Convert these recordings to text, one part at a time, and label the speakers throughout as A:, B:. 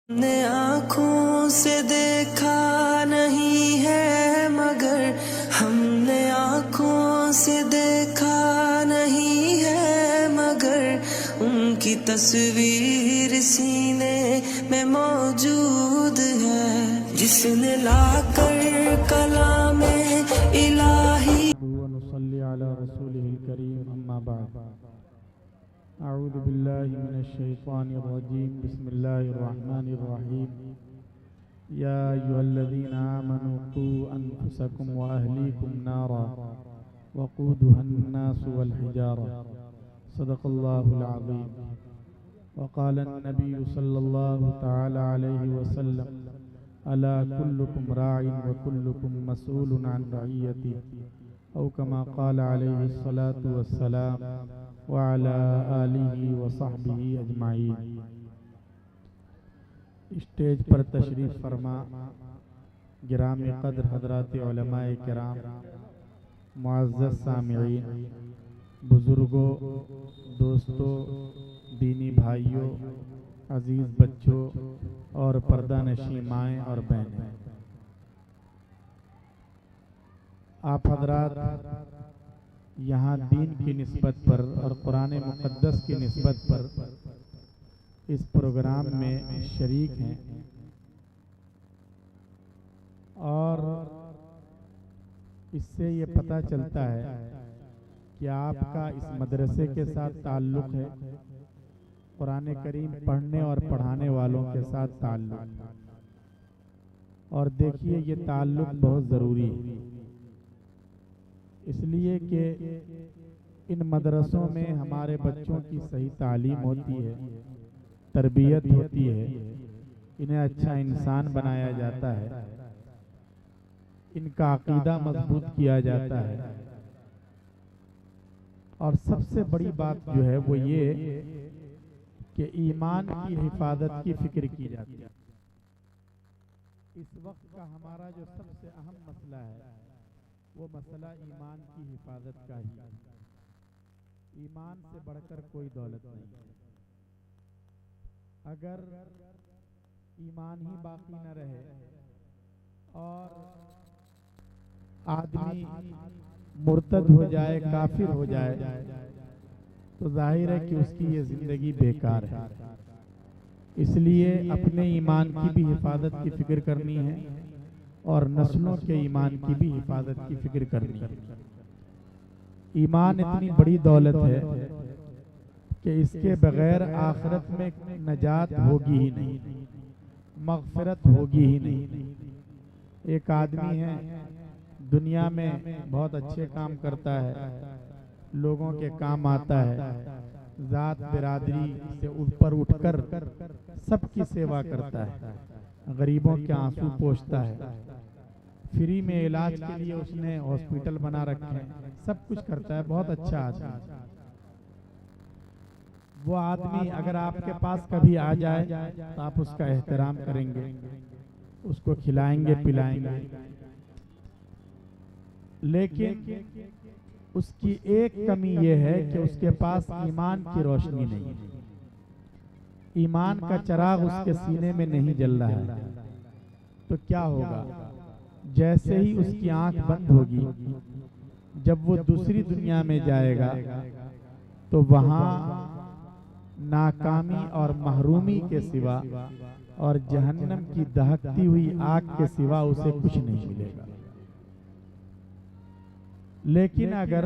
A: نے آنکھوں سے دیکھا نہیں ہے مگر ہم نے آنکھوں سے دیکھا نہیں ہے مگر ان کی تصویر سینے میں موجود ہے جس نے لا کر کلام الہی
B: ونصلي على رسوله الكريم أما بعد أعوذ بالله من الشيطان الرجيم بسم الله الرحمن الرحيم يا أيها الذين آمنوا قوا أنفسكم وأهليكم نارا وقودها الناس والحجارة صدق الله العظيم وقال النبي صلى الله تعالى عليه وسلم ألا كلكم راع وكلكم مسؤول عن رعيته او کما قال علیہ الصلاۃ والسلام وعلی آلہ وصحبہ اجمعین۔ اسٹیج پر تشریف فرما گرامی قدر حضرات علماء کرام، معزز سامعین، بزرگوں، دوستوں، دینی بھائیوں، عزیز بچوں اور پردہ نشین مائیں اور بہنیں، آپ حضرات یہاں دین کی نسبت پر اور قرآن مقدس کی نسبت پر اس پروگرام میں شریک ہیں، اور اس سے یہ پتہ چلتا ہے کہ آپ کا اس مدرسے کے ساتھ تعلق ہے، قرآن کریم پڑھنے اور پڑھانے والوں کے ساتھ تعلق، اور دیکھیے یہ تعلق بہت ضروری ہے، اس لیے کہ ان مدرسوں میں ہمارے بچوں کی صحیح تعلیم ہوتی ہے، تربیت ہوتی ہے، انہیں اچھا انسان بنایا جاتا ہے، ان کا عقیدہ مضبوط کیا جاتا ہے، اور سب سے بڑی بات جو ہے وہ یہ کہ ایمان کی حفاظت کی فکر کی جاتی ہے۔ اس وقت کا ہمارا جو سب سے اہم مسئلہ ہے وہ مسئلہ ایمان کی حفاظت کا ہی ہے۔ ایمان سے بڑھ کر کوئی دولت نہیں ہے۔ اگر ایمان ہی باقی نہ رہے اور آدمی مرتد ہو جائے، کافر ہو جائے، تو ظاہر ہے کہ اس کی یہ زندگی بیکار ہے۔ اس لیے اپنے ایمان کی بھی حفاظت کی فکر کرنی ہے اور نسلوں کے ایمان کی بھی حفاظت کی فکر کرنی ہے۔ ایمان اتنی بڑی دولت ہے کہ اس کے بغیر آخرت میں نجات ہوگی ہی نہیں، مغفرت ہوگی ہی نہیں۔ ایک آدمی ہے دنیا میں بہت اچھے کام کرتا ہے، لوگوں کے کام آتا ہے، ذات برادری سے اوپر اٹھ کر سب کی سیوا کرتا ہے، غریبوں کے آنسو پوچھتا ہے، فری میں علاج کے لیے اس نے ہاسپٹل بنا رکھے ہیں، سب کچھ کرتا ہے، بہت اچھا آدمی۔ وہ آدمی اگر آپ کے پاس کبھی آ جائے تو آپ اس کا احترام کریں گے، اس کو کھلائیں گے، پلائیں گے، لیکن اس کی ایک کمی یہ ہے کہ اس کے پاس ایمان کی روشنی نہیں ہے، ایمان کا چراغ اس کے سینے میں نہیں جل رہا ہے، تو کیا ہوگا؟ جیسے ہی اس کی آنکھ بند ہوگی، جب وہ دوسری دنیا میں جائے گا تو وہاں ناکامی اور محرومی کے سوا اور جہنم کی دہکتی ہوئی آگ کے سوا اسے کچھ نہیں ملے گا۔ لیکن اگر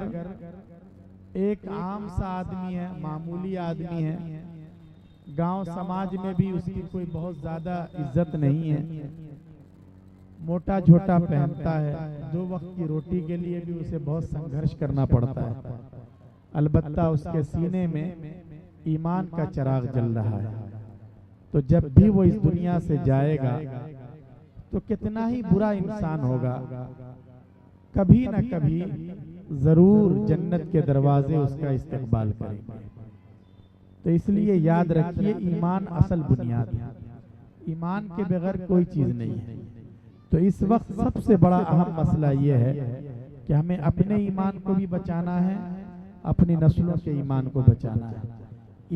B: ایک عام سا آدمی ہے، معمولی آدمی ہے، گاؤں سماج میں بھی اس کی کوئی بہت زیادہ عزت نہیں ہے، موٹا جھوٹا پہنتا ہے، دو وقت کی روٹی کے لیے بھی اسے بہت سنگھرش کرنا پڑتا ہے، البتہ اس کے سینے میں ایمان کا چراغ جل رہا ہے، تو جب بھی وہ اس دنیا سے جائے گا تو کتنا ہی برا انسان ہوگا، کبھی نہ کبھی ضرور جنت کے دروازے اس کا استقبال کریں گے۔ تو اس لیے یاد رکھیے ایمان اصل بنیاد ہے، ایمان کے بغیر کوئی چیز نہیں ہے۔ تو اس وقت سب سے بڑا اہم مسئلہ یہ ہے کہ ہمیں اپنے ایمان کو بھی بچانا ہے، اپنی نسلوں کے ایمان کو بچانا ہے۔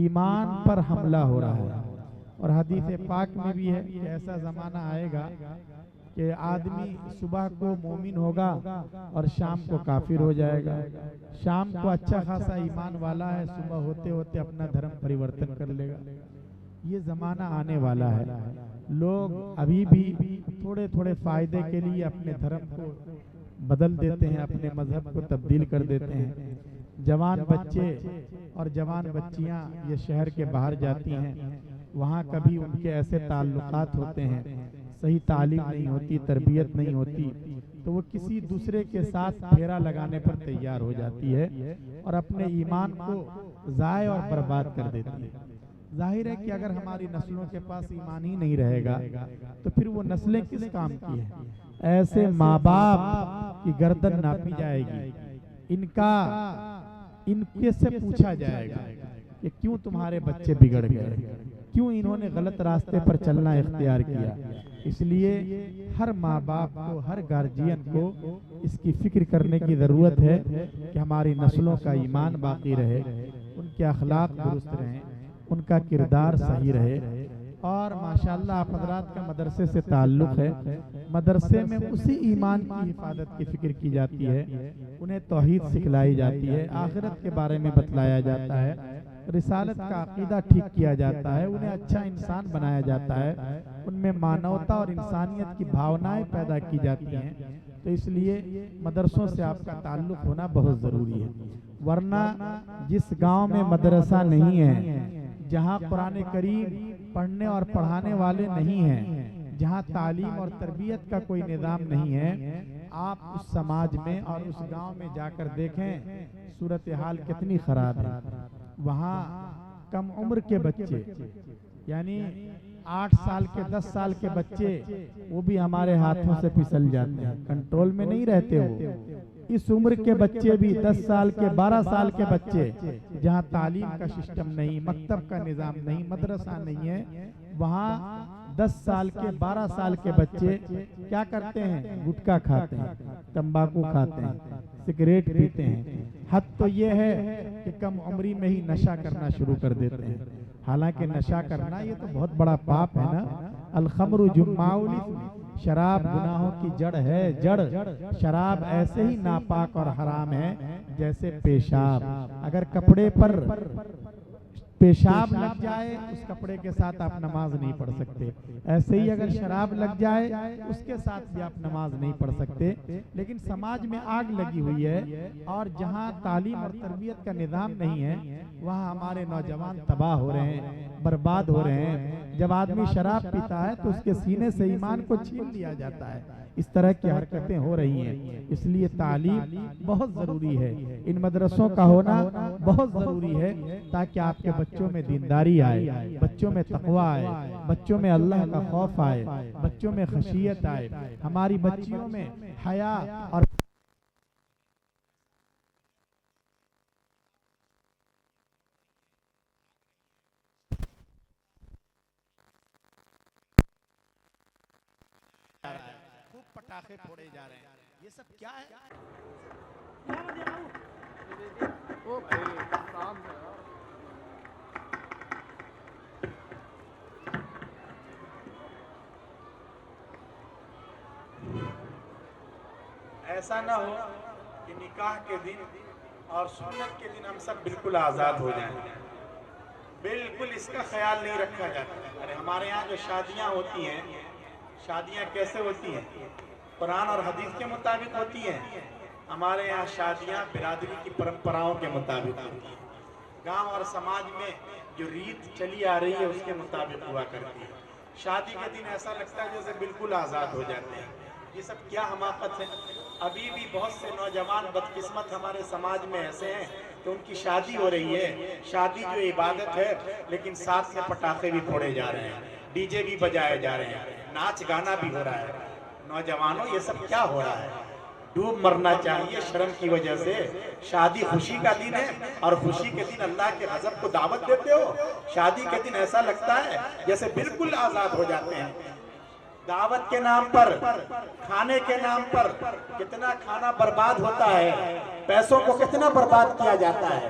B: ایمان پر حملہ ہو رہا ہے اور حدیث پاک میں بھی ہے کہ ایسا زمانہ آئے گا کہ آدمی صبح کو مومن ہوگا اور شام کو کافر ہو جائے گا، شام کو اچھا خاصا ایمان والا ہے، صبح ہوتے ہوتے اپنا دھرم پریورتن کر لے گا۔ یہ زمانہ آنے والا ہے۔ لوگ ابھی بھی تھوڑے تھوڑے فائدے کے لیے اپنے دھرم کو بدل دیتے ہیں، اپنے مذہب کو تبدیل کر دیتے ہیں۔ جوان بچے اور جوان بچیاں یہ شہر کے باہر جاتی ہیں، وہاں کبھی ان کے ایسے تعلقات ہوتے ہیں، صحیح تعلیم نہیں ہوتی، تربیت نہیں ہوتی، تو وہ کسی دوسرے کے ساتھ پھیرا لگانے پر تیار ہو جاتی ہے اور اپنے ایمان کو ضائع اور برباد کر دیتی ہے۔ ظاہر ہے کہ اگر ہماری نسلوں کے پاس ایمان ہی نہیں رہے گا تو پھر وہ نسلیں کس کام کی ہیں؟ ایسے ماں باپ کی گردن ناپی جائے گی، ان کے سے پوچھا جائے گا کہ کیوں تمہارے بچے بگڑ گئے، کیوں انہوں نے غلط راستے پر چلنا اختیار کیا۔ اس لیے ہر ماں باپ کو، ہر گارجین کو اس کی فکر کرنے کی ضرورت ہے کہ ہماری نسلوں کا ایمان باقی رہے، ان کے اخلاق درست رہیں، ان کا کردار صحیح رہے۔ اور ماشاءاللہ آپ حضرات کا مدرسے سے تعلق ہے، مدرسے میں اسی ایمان کی حفاظت کی فکر کی جاتی ہے، انہیں توحید سکھلائی جاتی ہے، آخرت کے بارے میں بتلایا جاتا ہے، رسالت کا عقیدہ ٹھیک کیا جاتا ہے، انہیں اچھا انسان بنایا جاتا ہے، ان میں مانوتا اور انسانیت کی بھاونائیں پیدا کی جاتی ہیں۔ تو اس لیے مدرسوں سے آپ کا تعلق ہونا بہت ضروری ہے، ورنہ جس گاؤں میں مدرسہ نہیں ہے، جہاں قرآن کریم پڑھنے اور پڑھانے والے نہیں ہیں، جہاں تعلیم اور تربیت کا کوئی نظام نہیں ہے، آپ اس سماج میں اور اس گاؤں میں جا کر دیکھیں صورتحال کتنی خراب ہے۔ وہاں کم عمر کے بچے، یعنی 8 سال کے 10 سال کے بچے، وہ بھی ہمارے ہاتھوں سے پھسل جاتے ہیں، کنٹرول میں نہیں رہتے۔ وہ اس عمر کے بچے بھی 10 سال کے 12 سال کے بچے، جہاں تعلیم کا سسٹم نہیں، مکتب کا نظام نہیں، مدرسہ نہیں ہے، وہاں 10 سال کے 12 سال کے بچے کیا کرتے ہیں؟ گٹکا کھاتے ہیں، تمباکو کھاتے ہیں، سگریٹ پیتے ہیں۔ حد تو یہ ہے کہ کم عمری میں ہی نشہ کرنا شروع کر دیتے ہیں، حالانکہ نشہ کرنا یہ تو بہت بڑا پاپ ہے نا۔ الخمر جماع الاثم، شراب گناہوں کی جڑ ہے، جڑ۔ شراب ایسے ہی ناپاک اور حرام ہے جیسے پیشاب، اگر کپڑے پر پیشاب لگ جائے اس کپڑے کے ساتھ آپ نماز نہیں پڑھ سکتے، ایسے ہی اگر شراب لگ جائے اس کے ساتھ بھی آپ نماز نہیں پڑھ سکتے۔ لیکن سماج میں آگ لگی ہوئی ہے، اور جہاں تعلیم اور تربیت کا نظام نہیں ہے وہاں ہمارے نوجوان تباہ ہو رہے ہیں، برباد ہو رہے ہیں۔ جب آدمی شراب پیتا ہے تو اس کے سینے سے ایمان کو چھین لیا جاتا ہے، اس طرح کی حرکتیں ہو رہی ہیں۔ اس لیے تعلیم بہت ضروری ہے، ان مدرسوں کا ہونا بہت ضروری ہے، تاکہ آپ کے بچوں میں دینداری آئے، بچوں میں تقوی آئے، بچوں میں اللہ کا خوف آئے، بچوں میں خشیت آئے، ہماری بچیوں میں حیا اور خوب پٹاخے پھوڑے جا رہے ہیں، یہ سب کیا ہے؟
C: ایسا نہ ہو کہ نکاح کے دن اور سنت کے دن ہم سب بالکل آزاد ہو جائیں، بالکل اس کا خیال نہیں رکھا جاتا۔ ارے ہمارے یہاں جو شادیاں ہوتی ہیں، شادیاں کیسے ہوتی ہیں؟ قرآن اور حدیث کے مطابق ہوتی ہیں۔ ہمارے یہاں شادیاں برادری کی پرمپراؤں کے مطابق ہوتی ہیں، گاؤں اور سماج میں جو ریت چلی آ رہی ہے اس کے مطابق ہوا کرتی ہے۔ شادی کے دن ایسا لگتا ہے جیسے بالکل آزاد ہو جاتے ہیں۔ یہ سب کیا حماقت ہے؟ ابھی بھی بہت سے نوجوان بدقسمت ہمارے سماج میں ایسے ہیں کہ ان کی شادی ہو رہی ہے، شادی جو عبادت ہے، لیکن ساتھ میں پٹاخے بھی پھوڑے جا رہے ہیں، ڈی جے بھی بجائے جا رہے ہیں، ناچ گانا بھی ہو رہا ہے۔ نوجوانوں یہ سب کیا ہو رہا ہے؟ ڈوب مرنا چاہیے شرم کی وجہ سے۔ شادی خوشی کا دن ہے، اور خوشی کے دن اللہ کے غضب کو دعوت دیتے ہو۔ شادی کے دن ایسا لگتا ہے جیسے بالکل آزاد ہو جاتے ہیں۔ دعوت کے نام پر، کھانے کے نام پر کتنا کھانا برباد ہوتا ہے، پیسوں کو کتنا برباد کیا جاتا ہے۔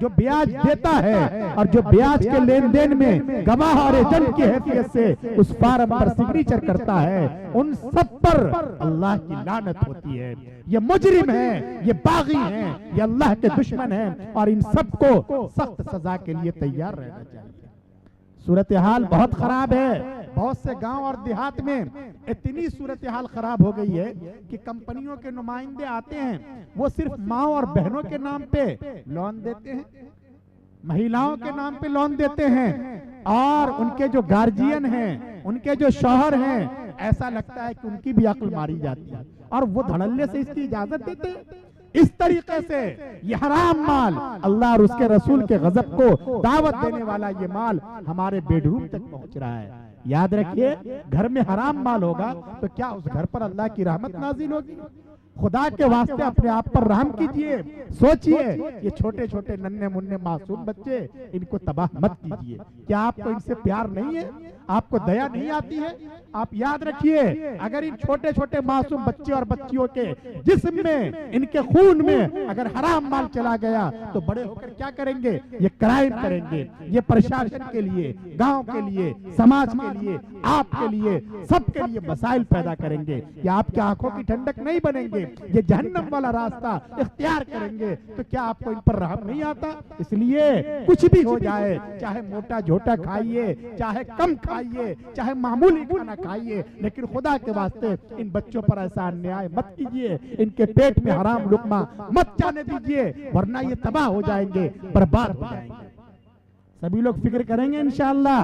B: جو بیاج دیتا ہے اور جو بیاج کے لین دین میں گواہ اور ایجنٹ کی حیثیت سے اس فارم پر سگنیچر کرتا ہے، ان سب پر اللہ کی لعنت ہوتی ہے۔ یہ مجرم ہیں، یہ باغی ہیں، یہ اللہ کے دشمن ہیں، اور ان سب کو سخت سزا کے لیے تیار رہنا چاہیے۔ صورتحال بہت خراب ہے، بہت سے گاؤں اور دیہات میں اتنی صورتحال خراب ہو گئی ہے کہ کمپنیوں کے نمائندے آتے ہیں، وہ صرف ماں اور بہنوں کے نام پہ لون دیتے ہیں، مہیلاؤں کے نام پہ لون دیتے ہیں، اور ان کے جو گارجین ہیں، ان کے جو شوہر ہیں، ایسا لگتا ہے کہ ان کی بھی عقل ماری جاتی ہے، اور وہ دھڑلے سے اس کی اجازت دیتے ہیں۔ اس طریقے سے یہ حرام مال، اللہ اور اس کے رسول کے غضب کو دعوت دینے والا یہ مال ہمارے بیڈ روم تک پہنچ رہا ہے۔ یاد رکھیے، گھر میں حرام مال ہوگا تو کیا اس گھر پر اللہ کی رحمت نازل ہوگی؟ خدا کے واسطے اپنے آپ پر رحم کیجئے، سوچئے، یہ چھوٹے چھوٹے ننھے منھے معصوم بچے، ان کو تباہ مت کیجئے۔ کیا آپ کو ان سے پیار نہیں ہے؟ آپ کو دیا نہیں آتی ہے؟ آپ یاد رکھیے، اگر ان چھوٹے چھوٹے معصوم بچے اور بچیوں کے جسم میں، ان کے خون میں اگر حرام مال چلا گیا تو بڑے ہو کر کیا کریں گے؟ یہ کرائم کریں گے، یہ پرشاسن کے لیے، گاؤں کے لیے، سماج کے لیے، آپ کے لیے، سب کے لیے مسائل پیدا کریں گے۔ یہ آپ کی آنکھوں کی ٹھنڈک نہیں بنیں گے، یہ جہنم والا راستہ اختیار کریں گے۔ تو کیا آپ کو ان پر رحم نہیں آتا؟ اس لیے کچھ بھی ہو جائے، چاہے موٹا جھوٹا کھائیے، چاہے کم کھائیے، چاہے معمولی کھانا کھائیے، لیکن خدا کے واسطے ان بچوں پر ایسا انیائے مت کیجیے، ان کے پیٹ میں حرام لقمہ مت جانے دیجیے، ورنہ یہ تباہ ہو جائیں گے، برباد ہو جائیں گے۔ سبھی لوگ فکر کریں گے انشاءاللہ۔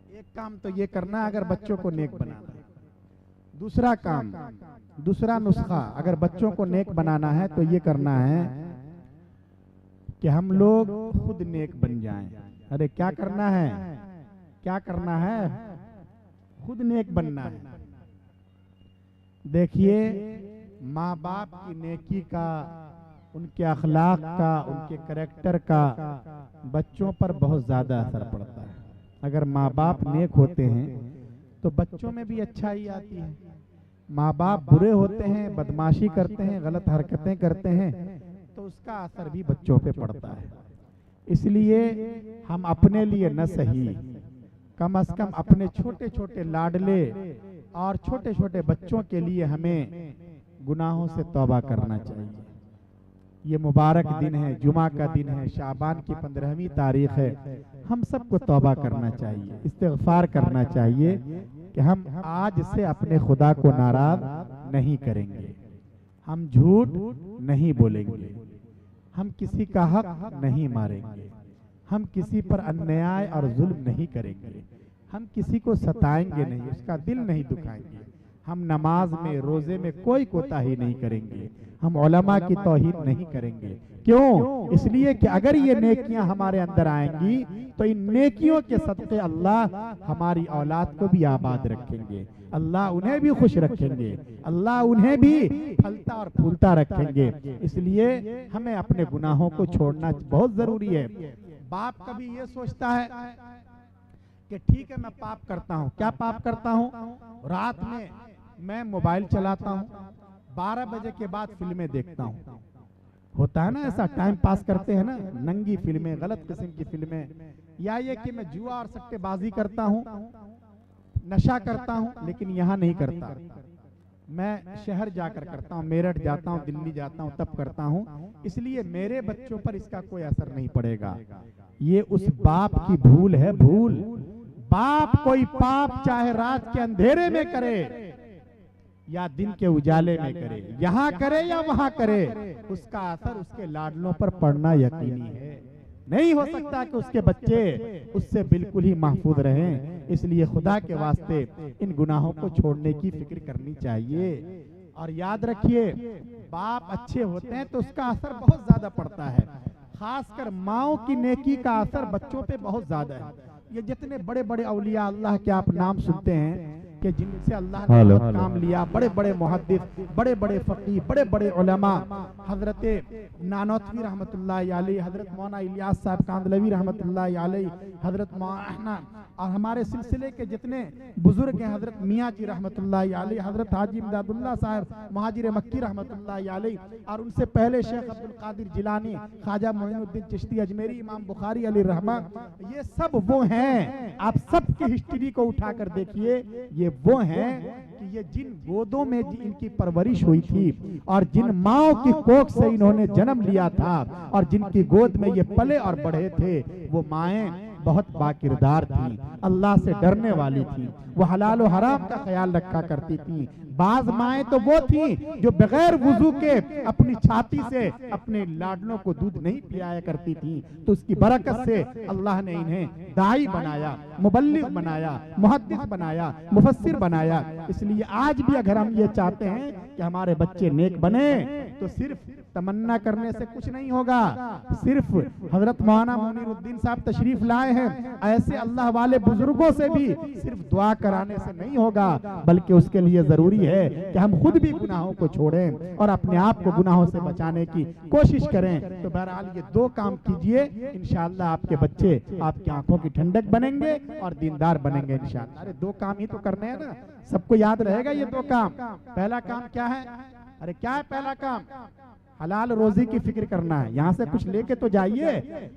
B: ایک کام تو یہ کرنا اگر بچوں کو نیک بنانا، دوسرا کام، دوسرا نسخہ اگر بچوں کو نیک بنانا ہے تو یہ کرنا ہے کہ ہم لوگ خود نیک بن جائیں۔ ارے کیا کرنا ہے؟ کیا کرنا ہے؟ خود نیک بننا ہے۔ دیکھیے، ماں باپ کی نیکی کا، ان کے اخلاق کا، ان کے کریکٹر کا بچوں پر بہت زیادہ اثر پڑتا ہے۔ اگر ماں باپ نیک ہوتے ہیں تو بچوں میں بھی اچھائی آتی ہے۔ ماں باپ برے ہوتے ہیں، بدماشی کرتے ہیں، غلط حرکتیں کرتے ہیں تو اس کا اثر بھی بچوں پہ پڑتا ہے۔ اس لیے ہم اپنے لیے نہ صحیح، کم از کم اپنے چھوٹے چھوٹے لاڈلے اور چھوٹے چھوٹے بچوں کے لیے ہمیں گناہوں سے توبہ کرنا چاہیے۔ یہ مبارک دن ہے، جمعہ کا دن ہے، شعبان کی 15ویں تاریخ ہے، ہم سب کو توبہ کرنا چاہیے، استغفار کرنا چاہیے کہ ہم آج سے اپنے خدا کو ناراض نہیں کریں گے، ہم جھوٹ نہیں بولیں گے، ہم کسی کا حق نہیں ماریں گے، ہم کسی پر انیائے اور ظلم نہیں کریں گے، ہم کسی کو ستائیں گے نہیں، اس کا دل نہیں دکھائیں گے، ہم نماز میں، روزے میں کوئی کوتاہی نہیں کریں گے، ہم علماء کی توہین نہیں کریں گے۔ کیوں؟ اس لیے کہ اگر یہ نیکیاں ہمارے اندر آئیں گی تو ان نیکیوں کے صدقے اللہ ہماری اولاد کو بھی آباد رکھیں گے، اللہ انہیں بھی خوش رکھیں گے، اللہ انہیں بھی پھلتا اور پھولتا رکھیں گے۔ اس لیے ہمیں اپنے گناہوں کو چھوڑنا بہت ضروری ہے۔ باپ کبھی یہ سوچتا ہے کہ ٹھیک ہے میں پاپ کرتا ہوں، کیا پاپ کرتا ہوں؟ رات میں موبائل چلاتا ہوں، 12 بجے کے بعد فلمیں دیکھتا ہوں۔ ہوتا ہے نا ایسا، ٹائم پاس کرتے ہیں نا، ننگی فلمیں، غلط قسم کی فلمیں، یا یہ کہ میں جوا اور سٹے بازی کرتا ہوں، نشہ کرتا ہوں، لیکن یہاں نہیں کرتا، میں شہر جا کر کرتا ہوں، میرٹھ جاتا ہوں، دلی جاتا ہوں، تب کرتا ہوں، اس لیے میرے بچوں پر اس کا کوئی اثر نہیں پڑے گا۔ یہ اس باپ کی بھول ہے، بھول۔ باپ کوئی پاپ چاہے رات کے اندھیرے میں کرے یا دن کے اجالے میں کرے، یہاں کرے یا وہاں کرے، اس کا اثر اس کے لاڈلوں پر پڑنا یقینی ہے۔ نہیں ہو سکتا کہ اس کے بچے اس سے بالکل ہی محفوظ رہیں۔ اس لیے خدا کے واسطے ان گناہوں کو چھوڑنے کی فکر کرنی چاہیے۔ اور یاد رکھیے، باپ اچھے ہوتے ہیں تو اس کا اثر بہت زیادہ پڑتا ہے، خاص کر ماؤں کی نیکی کا اثر بچوں پہ بہت زیادہ ہے۔ یہ جتنے بڑے بڑے اولیاء اللہ کے آپ نام سنتے ہیں، کہ جن سے اللہ نے بہت کام لیا، بڑے بڑے محدث، بڑے بڑے فقیہ، بڑے بڑے علماء، حضرت نانوتوی رحمت اللہ علیہ، حضرت مولانا الیاس صاحب کاندلوی رحمت اللہ علیہ، حضرت مولانا، اور ہمارے سلسلے کے جتنے بزرگ ہیں، حضرت میاں جی رحمت اللہ علیہ، حضرت حاجی امداد اللہ صاحب مہاجر مکی رحمت اللہ علیہ، اور ان سے پہلے شیخ عبد القادر جیلانی، خواجہ معین الدین چشتی اجمیری، امام بخاری علیہ الرحمہ، یہ سب وہ ہیں، آپ سب کی ہسٹری کو اٹھا کر دیکھیے، یہ وہ ہیں کہ یہ جن گودوں میں ان کی پرورش ہوئی تھی اور جن ماؤں کی کوکھ سے انہوں نے جنم لیا تھا اور جن کی گود میں یہ پلے اور بڑھے تھے، وہ مائیں بہت باکردار تھیں، اللہ سے ڈرنے والی تھیں، وہ حلال و حرام کا خیال رکھا کرتی تھیں۔ بعض مائیں تو وہ تھیں جو بغیر وضو کے اپنی چھاتی سے اپنے لاڈلوں کو دودھ نہیں پلایا کرتی تھیں، تو اس کی برکت سے اللہ نے انہیں داعی بنایا، مبلغ بنایا، محدث بنایا، مفسر بنایا۔ اس لیے آج بھی اگر ہم یہ چاہتے ہیں کہ ہمارے بچے نیک بنے تو صرف تمنا کرنے سے کچھ نہیں ہوگا، صرف حضرت مولانا منیر الدین صاحب تشریف لائے ہیں، ایسے اللہ والے بزرگوں سے بھی صرف دعا کرانے سے نہیں ہوگا، بلکہ اس کے لیے ضروری ہے کہ ہم خود بھی گناہوں کو چھوڑیں اور اپنے آپ کو گناہوں سے بچانے کی کوشش کریں۔ تو بہرحال یہ دو کام کیجئے، انشاءاللہ آپ کے بچے آپ کی آنکھوں کی ٹھنڈک بنیں گے اور دیندار بنیں گے انشاءاللہ۔ ارے دو کام ہی تو کرنے ہیں نا، سب کو یاد رہے گا یہ دو کام۔ پہلا کام کیا ہے؟ ارے کیا ہے پہلا کام؟ حلال روزی کی فکر کرنا ہے، یہاں سے کچھ لے کے تو جائیے،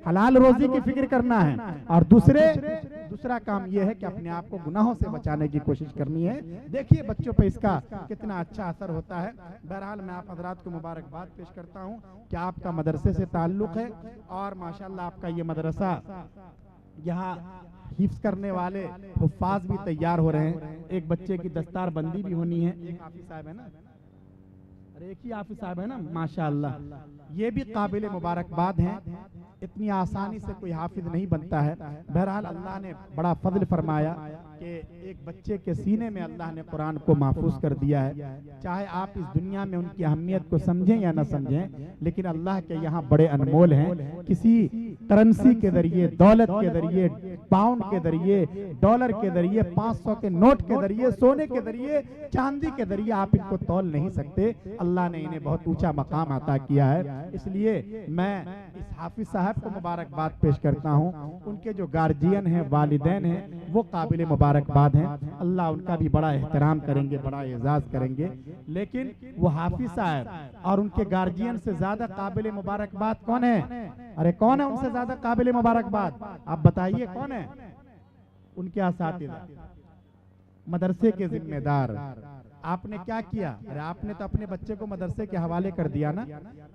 B: حلال روزی کی فکر کرنا ہے، اور دوسرا کام یہ ہے کہ اپنے آپ کو گناہوں سے بچانے کی کوشش کرنی ہے۔ دیکھیے بچوں پہ اس کا کتنا اچھا اثر ہوتا ہے۔ بہرحال میں آپ حضرات کو مبارکباد پیش کرتا ہوں کہ آپ کا مدرسے سے تعلق ہے اور ماشاءاللہ آپ کا یہ مدرسہ یہاں حفظ کرنے والے حفاظ بھی تیار ہو رہے ہیں، ایک بچے کی دستار بندی بھی ہونی ہے، ایک حافظ صاحب ہے نا، ایک ہی حافظ صاحب ہے نا، ماشاءاللہ یہ بھی قابل مبارکباد ہیں، اتنی آسانی سے کوئی حافظ نہیں بنتا ہے۔ بہرحال اللہ نے بڑا فضل فرمایا کہ ایک بچے کے سینے میں اللہ نے قرآن کو محفوظ کر دیا ہے، چاہے آپ اس دنیا میں ان کی اہمیت کو سمجھیں یا نہ سمجھیں، لیکن اللہ کے یہاں بڑے انمول ہیں۔ کسی کرنسی کے ذریعے، دولت کے ذریعے، پاؤنڈ کے ذریعے، ڈالر کے ذریعے، 500 کے نوٹ کے ذریعے، سونے کے ذریعے، چاندی کے ذریعے آپ ان کو تول نہیں سکتے۔ اللہ نے انہیں بہت اونچا مقام عطا کیا ہے، اس لیے میں اس حافظ صاحب کو مبارکباد پیش کرتا ہوں۔ ان کے جو گارجین ہیں، والدین ہیں، وہ قابل مبارکباد ہیں، اللہ ان کا بھی بڑا احترام کریں گے، بڑا اعزاز کریں گے۔ لیکن وہ حافظ صاحب اور ان کے گارجین سے زیادہ قابل مبارکباد کون ہے؟ ارے کون ہے ان سے زیادہ قابل مبارکباد؟ آپ بتائیے کون ہے؟ ان کے اساتذہ، مدرسے کے ذمہ دار۔ آپ نے کیا کیا؟ ارے آپ نے تو اپنے بچے کو مدرسے کے حوالے کر دیا نا۔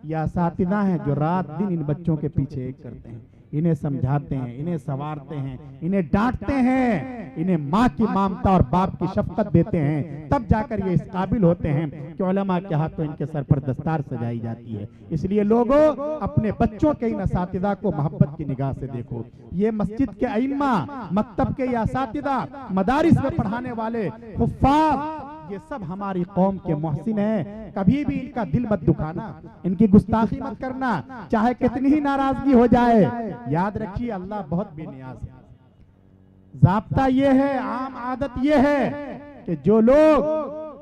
B: یہ اساتذہ ہیں جو رات دن ان بچوں کے پیچھے ایک کرتے ہیں، انہیں سمجھاتے ہیں، انہیں سنوارتے ہیں، انہیں ڈانٹتے ہیں، انہیں ماں کی ممتا اور باپ کی شفقت دیتے ہیں، تب جا کر یہ اس قابل ہوتے ہیں کہ علماء کے ہاتھوں ان کے سر پر دستار سجائی جاتی ہے۔ اس لیے لوگوں اپنے بچوں کے ان اساتذہ کو محبت کی نگاہ سے دیکھو۔ یہ مسجد کے ائمہ، مکتب کے یہ اساتذہ، مدارس میں پڑھانے والے حفاظ، یہ سب ہماری قوم کے محسن ہیں۔ کبھی بھی ان کا دل مت دکھانا، ان کی گستاخی مت کرنا، چاہے کتنی ہی ناراضگی ہو جائے۔ یاد رکھیے اللہ بہت بے نیاز ہے۔ ضابطہ یہ ہے، عام عادت یہ ہے کہ جو لوگ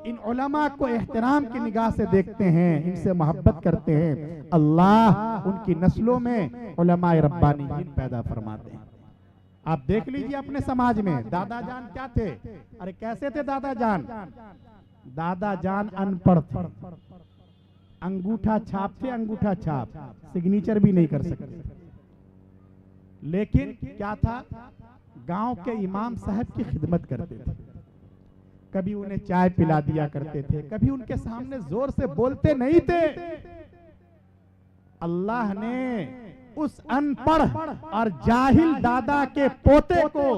B: ان علماء کو احترام کی نگاہ سے دیکھتے ہیں، ان سے محبت کرتے ہیں، اللہ ان کی نسلوں میں علماء ربانیین پیدا فرماتے ہیں۔ آپ دیکھ لیجئے اپنے سماج میں دادا جان کیا تھے؟ ارے کیسے تھے دادا جان؟ دادا جان ان پڑھ تھے، انگوٹھا چھاپ تھے، انگوٹھا چھاپ، سگنیچر بھی نہیں کر سکتے، لیکن کیا تھا؟ گاؤں کے امام صاحب کی خدمت کرتے تھے، کبھی انہیں چائے پلا دیا کرتے تھے، کبھی ان کے سامنے زور سے بولتے نہیں تھے۔ اللہ نے اس ان پڑھ اور جاہل دادا کے پوتے کو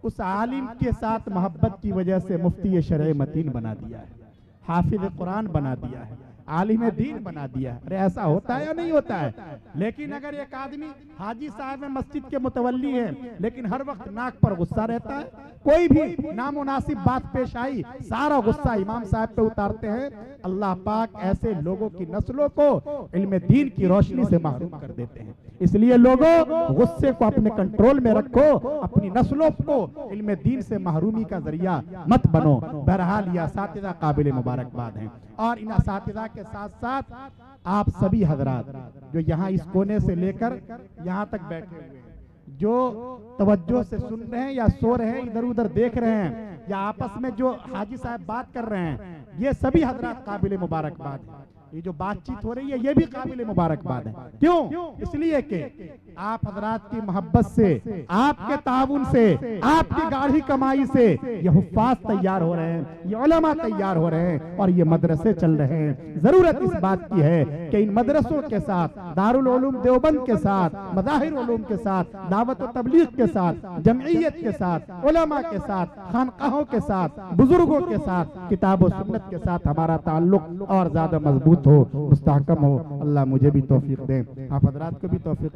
B: اس عالم کے ساتھ محبت کی وجہ سے مفتی شرع متین بنا دیا ہے، حافظ قرآن بنا دیا ہے، عالم دین بنا دیا. ارے ایسا ہوتا ہے یا نہیں ہوتا ہے؟ لیکن اگر ایک آدمی حاجی صاحب مسجد کے متولی ہے لیکن ہر وقت ناک پر غصہ رہتا ہے, کوئی بھی نامناسب بات پیش آئی سارا غصہ امام صاحب پہ اتارتے ہیں, اللہ پاک ایسے لوگوں کی نسلوں کو علم دین کی روشنی سے محروم کر دیتے ہیں. اس لیے لوگوں غصے کو اپنے کنٹرول میں رکھو, اپنی نسلوں کو علم دین سے محرومی کا ذریعہ مت بنو. بہرحال یہ اساتذہ قابل مبارکباد ہیں, اور ان اساتذہ کے ساتھ ساتھ آپ سبھی حضرات جو یہاں اس کونے سے لے کر یہاں تک بیٹھے ہوئے ہیں, جو توجہ سے سن رہے ہیں یا سو رہے ہیں, ادھر ادھر دیکھ رہے ہیں, یا آپس میں جو حاجی صاحب بات کر رہے ہیں, یہ سبھی حضرات قابل مبارکباد ہیں. یہ جو بات چیت ہو رہی ہے یہ بھی قابل مبارکباد ہے. کیوں؟ اس لیے کہ آپ حضرات کی محبت سے, آپ کے تعاون سے, آپ کی گاڑھی کمائی سے یہ حفاظ تیار ہو رہے ہیں, یہ علماء تیار ہو رہے ہیں, اور یہ مدرسے چل رہے ہیں. ضرورت اس بات کی ہے کہ ان مدرسوں کے ساتھ, دارالعلوم دیوبند کے ساتھ, مظاہر علوم کے ساتھ, دعوت و تبلیغ کے ساتھ, جمعیت کے ساتھ, علماء کے ساتھ, خانقاہوں کے ساتھ, بزرگوں کے ساتھ, کتاب و سنت کے ساتھ ہمارا تعلق اور زیادہ مضبوط ہو, مستحکم ہو. اللہ مجھے بھی توفیق دے, آپ حضرات کو بھی توفیق